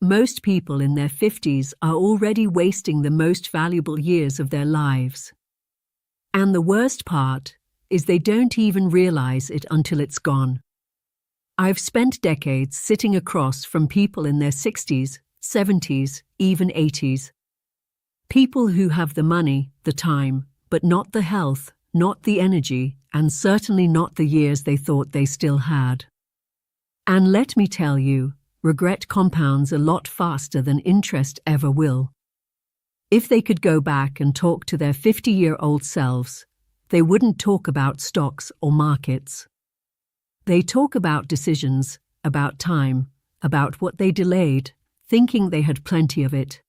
Most people in their 50s are already wasting the most valuable years of their lives. And the worst part is they don't even realize it until it's gone. I've spent decades sitting across from people in their 60s, 70s, even 80s. People who have the money, the time, but not the health, not the energy, and certainly not the years they thought they still had. And let me tell you, regret compounds a lot faster than interest ever will. If they could go back and talk to their 50-year-old selves, they wouldn't talk about stocks or markets. They talk about decisions, about time, about what they delayed, thinking they had plenty of it.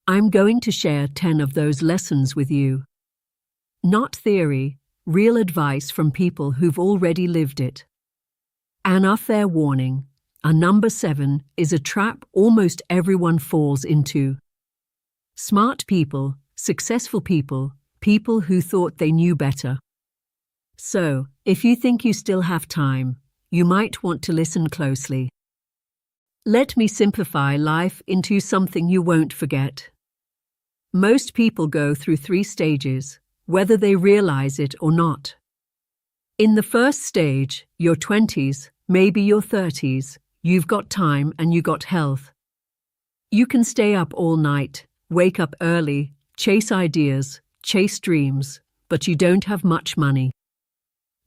I'm going to share 10 of those lessons with you. Not theory, real advice from people who've already lived it. And a fair warning, our number 7 is a trap almost everyone falls into. Smart people, successful people, people who thought they knew better. So, if you think you still have time, you might want to listen closely. Let me simplify life into something you won't forget. Most people go through 3 stages, whether they realize it or not. In the first stage, your 20s, maybe your 30s, you've got time and you got health. You can stay up all night, wake up early, chase ideas, chase dreams, but you don't have much money.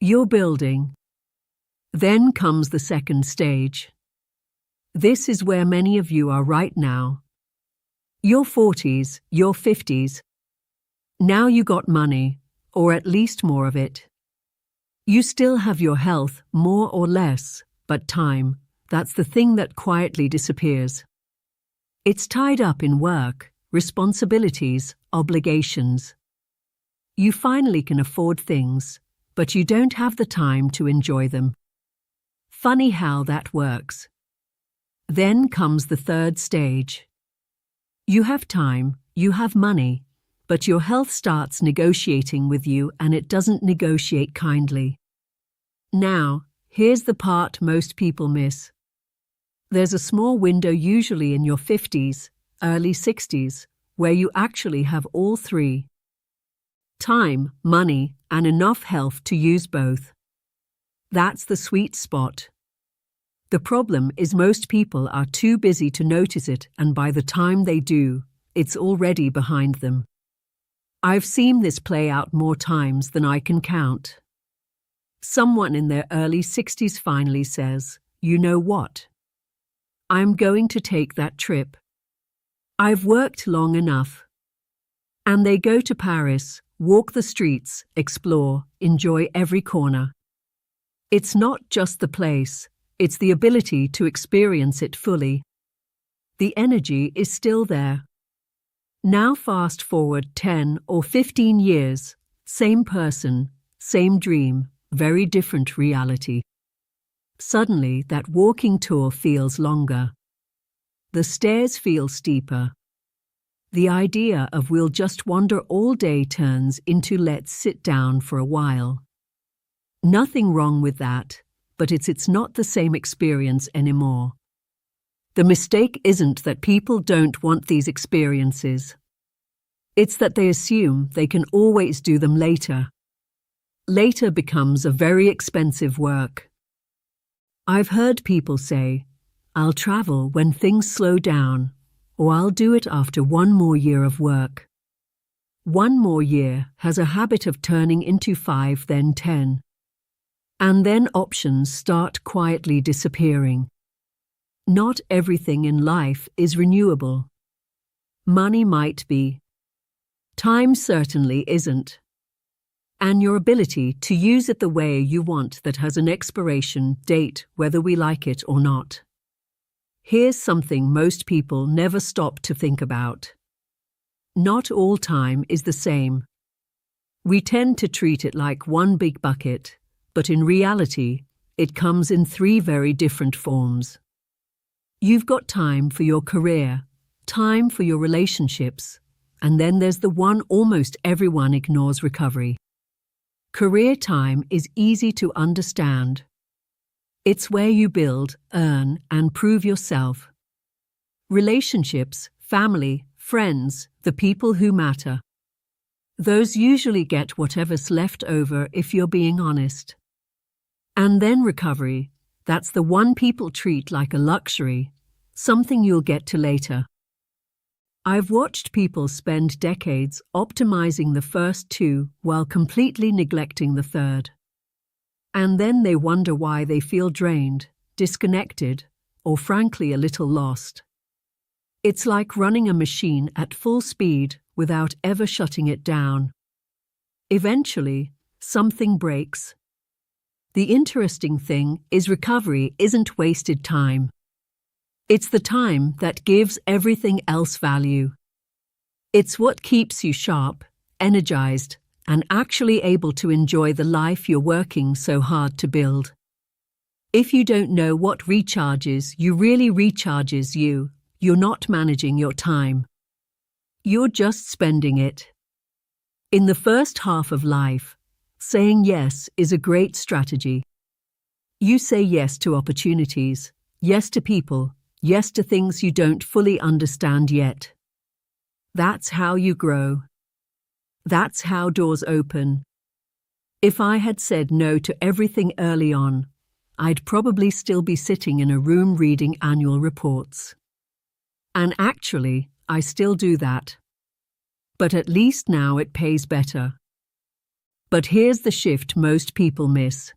You're building. Then comes the second stage. This is where many of you are right now. Your 40s, your 50s. Now you got money, or at least more of it. You still have your health, more or less, but time, that's the thing that quietly disappears. It's tied up in work, responsibilities, obligations. You finally can afford things, but you don't have the time to enjoy them. Funny how that works. Then comes the third stage. You have time, you have money, but your health starts negotiating with you and it doesn't negotiate kindly. Now, here's the part most people miss. There's a small window usually in your 50s, early 60s, where you actually have all 3. Time, money, and enough health to use both. That's the sweet spot. The problem is most people are too busy to notice it, and by the time they do, it's already behind them. I've seen this play out more times than I can count. Someone in their early 60s finally says, "You know what? I'm going to take that trip. I've worked long enough." And they go to Paris, walk the streets, explore, enjoy every corner. It's not just the place, it's the ability to experience it fully. The energy is still there. Now fast forward 10 or 15 years, same person, same dream, very different reality. Suddenly that walking tour feels longer. The stairs feel steeper. The idea of we'll just wander all day turns into let's sit down for a while. Nothing wrong with that, but it's not the same experience anymore. The mistake isn't that people don't want these experiences. It's that they assume they can always do them later. Later becomes a very expensive work. I've heard people say, "I'll travel when things slow down," or "I'll do it after 1 more year of work." 1 more year has a habit of turning into 5, then 10. And then options start quietly disappearing. Not everything in life is renewable. Money might be. Time certainly isn't. And your ability to use it the way you want that has an expiration date, whether we like it or not. Here's something most people never stop to think about. Not all time is the same. We tend to treat it like one big bucket, but in reality, it comes in 3 very different forms. You've got time for your career, time for your relationships, and then there's the one almost everyone ignores: recovery. Career time is easy to understand. It's where you build, earn, and prove yourself. Relationships, family, friends, the people who matter. Those usually get whatever's left over if you're being honest. And then recovery, that's the one people treat like a luxury, something you'll get to later. I've watched people spend decades optimizing the first two while completely neglecting the third. And then they wonder why they feel drained, disconnected, or frankly a little lost. It's like running a machine at full speed without ever shutting it down. Eventually, something breaks. The interesting thing is recovery isn't wasted time. It's the time that gives everything else value. It's what keeps you sharp, energized, and actually able to enjoy the life you're working so hard to build. If you don't know what recharges you really recharges you, you're not managing your time. You're just spending it. In the first half of life, saying yes is a great strategy. You say yes to opportunities, yes to people, yes to things you don't fully understand yet. That's how you grow. That's how doors open. If I had said no to everything early on, I'd probably still be sitting in a room reading annual reports. And actually, I still do that. But at least now it pays better. But here's the shift most people miss.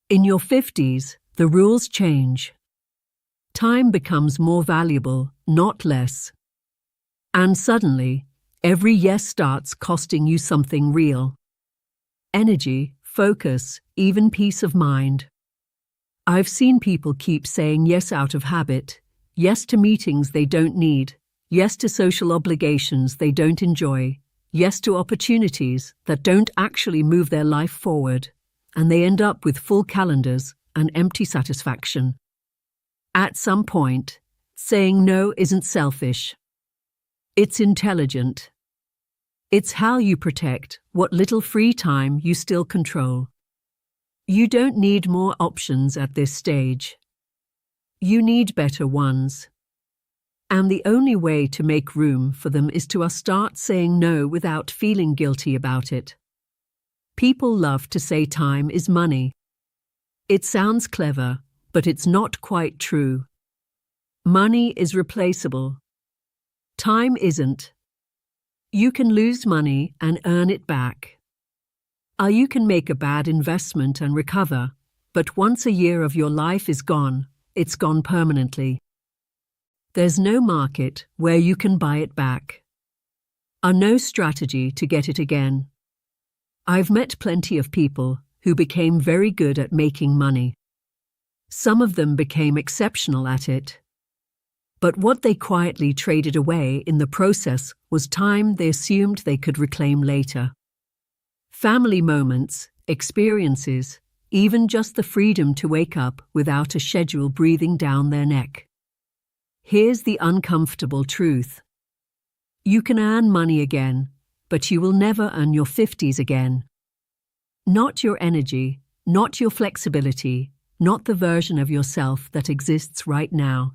In your 50s, the rules change. Time becomes more valuable, not less. And suddenly, every yes starts costing you something real. Energy, focus, even peace of mind. I've seen people keep saying yes out of habit, yes to meetings they don't need, yes to social obligations they don't enjoy, yes to opportunities that don't actually move their life forward, and they end up with full calendars and empty satisfaction. At some point, saying no isn't selfish. It's intelligent. It's how you protect what little free time you still control. You don't need more options at this stage. You need better ones. And the only way to make room for them is to start saying no without feeling guilty about it. People love to say time is money. It sounds clever, but it's not quite true. Money is replaceable. Time isn't. You can lose money and earn it back. Or you can make a bad investment and recover, but once a year of your life is gone, it's gone permanently. There's no market where you can buy it back. Or no strategy to get it again. I've met plenty of people who became very good at making money. Some of them became exceptional at it. But what they quietly traded away in the process was time they assumed they could reclaim later. Family moments, experiences, even just the freedom to wake up without a schedule breathing down their neck. Here's the uncomfortable truth. You can earn money again, but you will never earn your 50s again. Not your energy, not your flexibility, not the version of yourself that exists right now.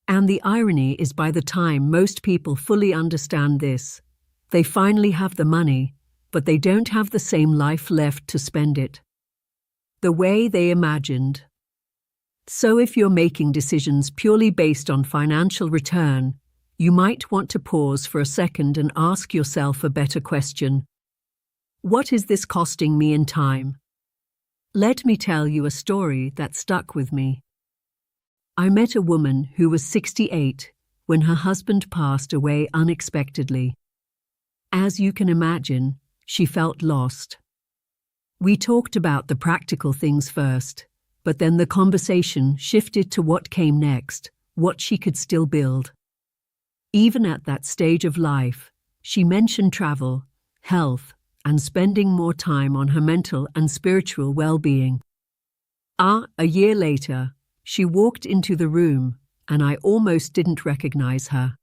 And the irony is by the time most people fully understand this, they finally have the money, but they don't have the same life left to spend it the way they imagined. So if you're making decisions purely based on financial return, you might want to pause for a second and ask yourself a better question. What is this costing me in time? Let me tell you a story that stuck with me. I met a woman who was 68 when her husband passed away unexpectedly. As you can imagine, she felt lost. We talked about the practical things first, but then the conversation shifted to what came next, what she could still build. Even at that stage of life, she mentioned travel, health, and spending more time on her mental and spiritual well-being. A year later, she walked into the room, and I almost didn't recognize her.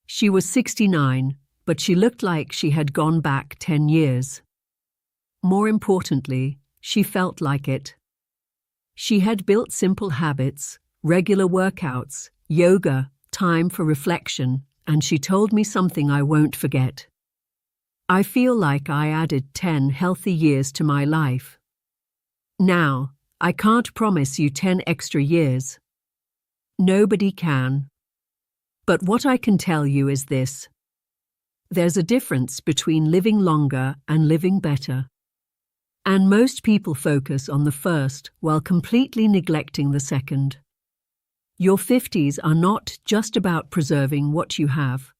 She was 69, but she looked like she had gone back 10 years. More importantly, she felt like it. She had built simple habits, regular workouts, yoga, time for reflection, and she told me something I won't forget. I feel like I added 10 healthy years to my life. Now, I can't promise you 10 extra years. Nobody can. But what I can tell you is this. There's a difference between living longer and living better. And most people focus on the first while completely neglecting the second. Your 50s are not just about preserving what you have.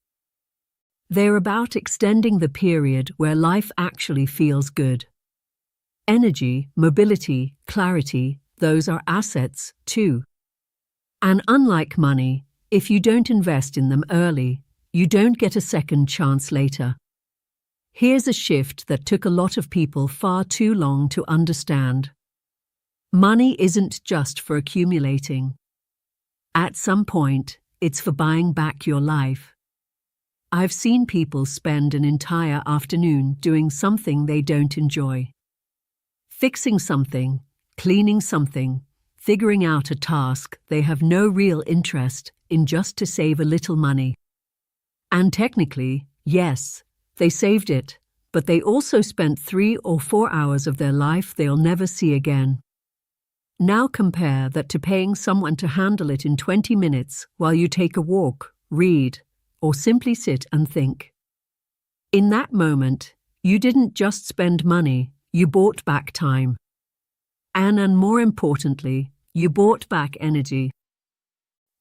They're about extending the period where life actually feels good. Energy, mobility, clarity, those are assets too. And unlike money, if you don't invest in them early, you don't get a second chance later. Here's a shift that took a lot of people far too long to understand. Money isn't just for accumulating. At some point, it's for buying back your life. I've seen people spend an entire afternoon doing something they don't enjoy. Fixing something, cleaning something, figuring out a task they have no real interest in just to save a little money. And technically, yes, they saved it, but they also spent 3 or 4 hours of their life they'll never see again. Now compare that to paying someone to handle it in 20 minutes while you take a walk, read, or simply sit and think. In that moment, you didn't just spend money, you bought back time. And more importantly, you bought back energy.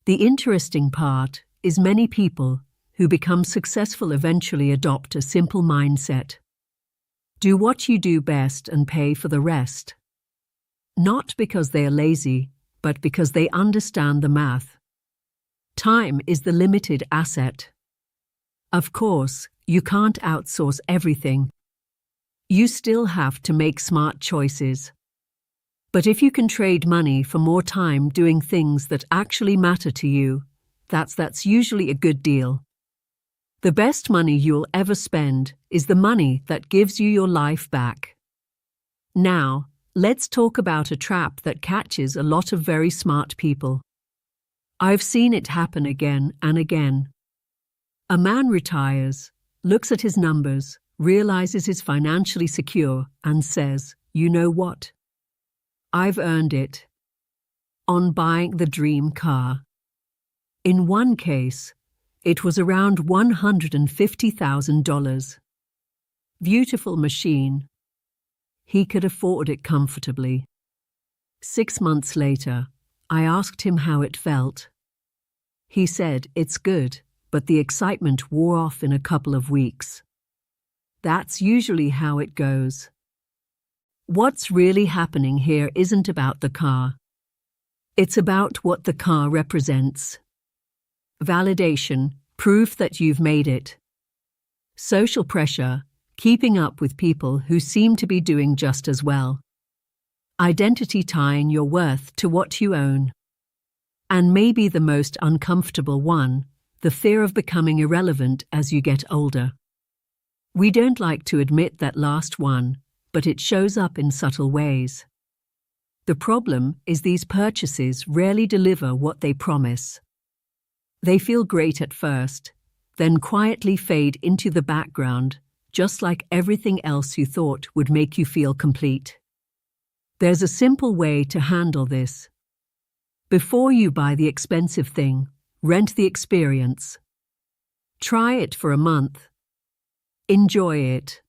The interesting part is many people who become successful eventually adopt a simple mindset. Do what you do best and pay for the rest. Not because they are lazy, but because they understand the math. Time is the limited asset. Of course, you can't outsource everything. You still have to make smart choices. But if you can trade money for more time doing things that actually matter to you, that's usually a good deal. The best money you'll ever spend is the money that gives you your life back. Now, let's talk about a trap that catches a lot of very smart people. I've seen it happen again and again. A man retires, looks at his numbers, realizes he's financially secure, and says, "You know what? I've earned it." On buying the dream car. In one case, it was around $150,000. Beautiful machine. He could afford it comfortably. 6 months later, I asked him how it felt. He said, "It's good, but the excitement wore off in a couple of weeks." That's usually how it goes. What's really happening here isn't about the car. It's about what the car represents. Validation, proof that you've made it. Social pressure, keeping up with people who seem to be doing just as well. Identity tying your worth to what you own. And maybe the most uncomfortable one, the fear of becoming irrelevant as you get older. We don't like to admit that last one, but it shows up in subtle ways. The problem is these purchases rarely deliver what they promise. They feel great at first, then quietly fade into the background, just like everything else you thought would make you feel complete. There's a simple way to handle this. Before you buy the expensive thing, rent the experience. Try it for a month. Enjoy it.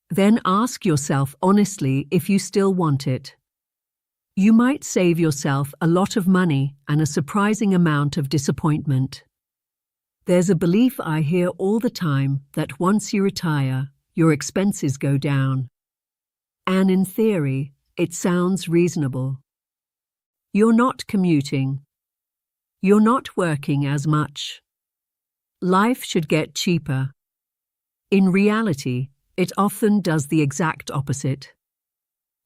Then ask yourself honestly if you still want it. You might save yourself a lot of money and a surprising amount of disappointment. There's a belief I hear all the time that once you retire, your expenses go down. And in theory, it sounds reasonable. You're not commuting. You're not working as much. Life should get cheaper. In reality, it often does the exact opposite.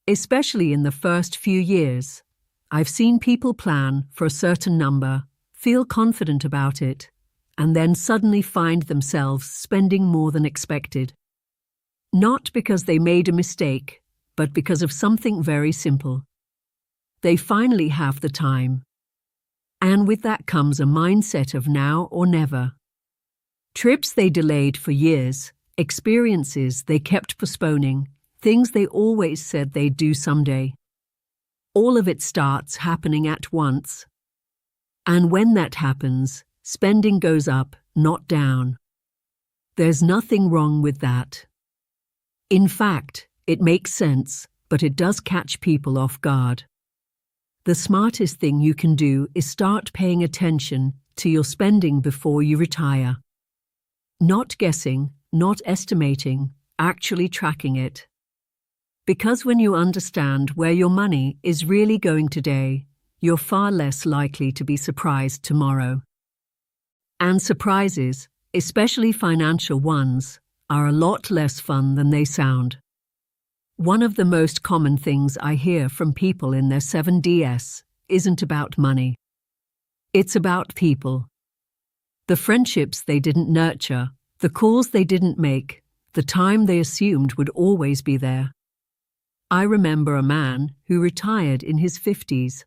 Especially in the first few years, I've seen people plan for a certain number, feel confident about it, and then suddenly find themselves spending more than expected. Not because they made a mistake, but because of something very simple. They finally have the time. And with that comes a mindset of now or never. Trips they delayed for years, experiences they kept postponing, things they always said they'd do someday. All of it starts happening at once. And when that happens, spending goes up, not down. There's nothing wrong with that. In fact, it makes sense, but it does catch people off guard. The smartest thing you can do is start paying attention to your spending before you retire. Not guessing, not estimating, actually tracking it. Because when you understand where your money is really going today, you're far less likely to be surprised tomorrow. And surprises, especially financial ones, are a lot less fun than they sound. One of the most common things I hear from people in their 7DS isn't about money. It's about people. The friendships they didn't nurture, the calls they didn't make, the time they assumed would always be there. I remember a man who retired in his 50s.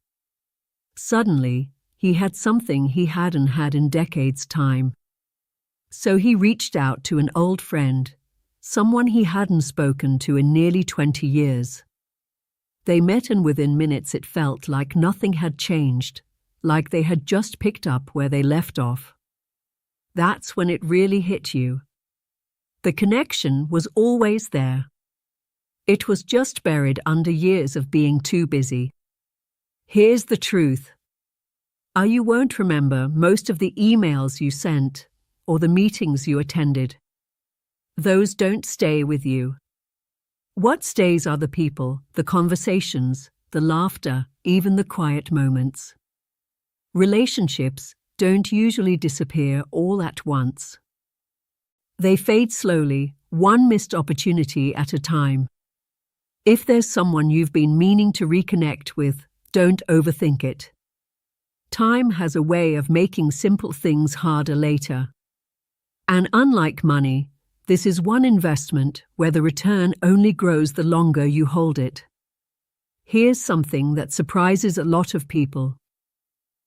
Suddenly, he had something he hadn't had in decades' time. So he reached out to an old friend, someone he hadn't spoken to in nearly 20 years. They met, and within minutes it felt like nothing had changed, like they had just picked up where they left off. That's when it really hit you. The connection was always there. It was just buried under years of being too busy. Here's the truth. You won't remember most of the emails you sent or the meetings you attended. Those don't stay with you. What stays are the people, the conversations, the laughter, even the quiet moments. Relationships don't usually disappear all at once. They fade slowly, one missed opportunity at a time. If there's someone you've been meaning to reconnect with, don't overthink it. Time has a way of making simple things harder later. And unlike money, this is one investment where the return only grows the longer you hold it. Here's something that surprises a lot of people.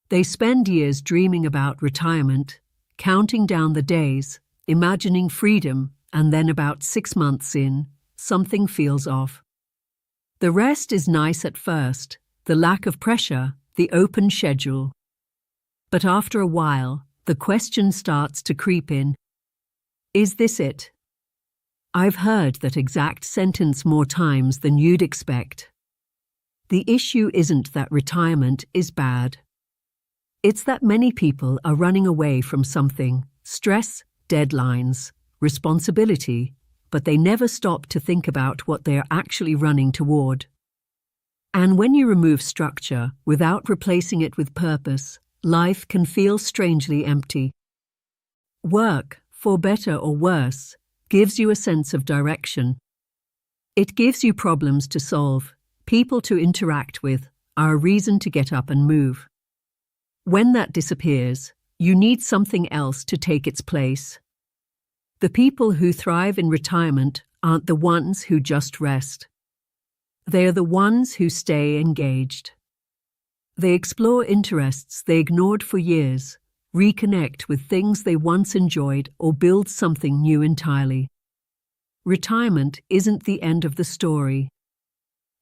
They spend years dreaming about retirement, counting down the days, imagining freedom, and then about 6 months in, something feels off. The rest is nice at first, the lack of pressure, the open schedule. But after a while, the question starts to creep in. Is this it? I've heard that exact sentence more times than you'd expect. The issue isn't that retirement is bad. It's that many people are running away from something: stress, deadlines, responsibility, but they never stop to think about what they are actually running toward. And when you remove structure without replacing it with purpose, life can feel strangely empty. Work, for better or worse, gives you a sense of direction. It gives you problems to solve, people to interact with, a reason to get up and move. When that disappears, you need something else to take its place. The people who thrive in retirement aren't the ones who just rest. They are the ones who stay engaged. They explore interests they ignored for years, reconnect with things they once enjoyed, or build something new entirely. Retirement isn't the end of the story.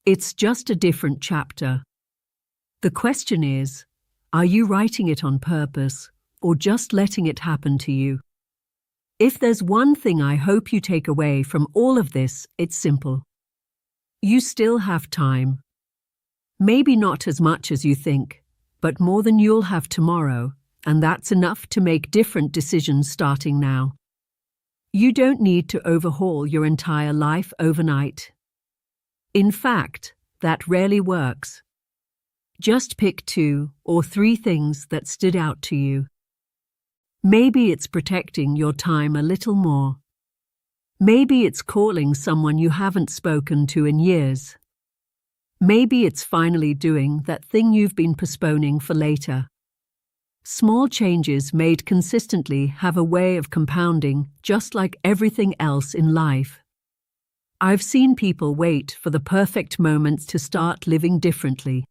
It's just a different chapter. The question is, are you writing it on purpose, or just letting it happen to you? If there's one thing I hope you take away from all of this, it's simple. You still have time. Maybe not as much as you think, but more than you'll have tomorrow, and that's enough to make different decisions starting now. You don't need to overhaul your entire life overnight. In fact, that rarely works. Just pick 2 or 3 things that stood out to you. Maybe it's protecting your time a little more. Maybe it's calling someone you haven't spoken to in years. Maybe it's finally doing that thing you've been postponing for later. Small changes made consistently have a way of compounding, just like everything else in life. I've seen people wait for the perfect moment to start living differently.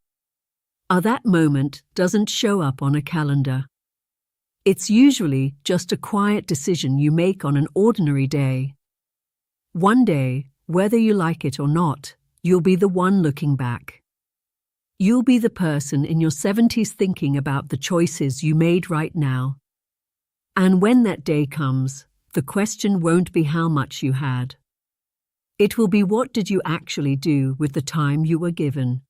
That moment doesn't show up on a calendar. It's usually just a quiet decision you make on an ordinary day. One day, whether you like it or not, you'll be the one looking back. You'll be the person in your 70s thinking about the choices you made right now. And when that day comes, the question won't be how much you had. It will be, what did you actually do with the time you were given?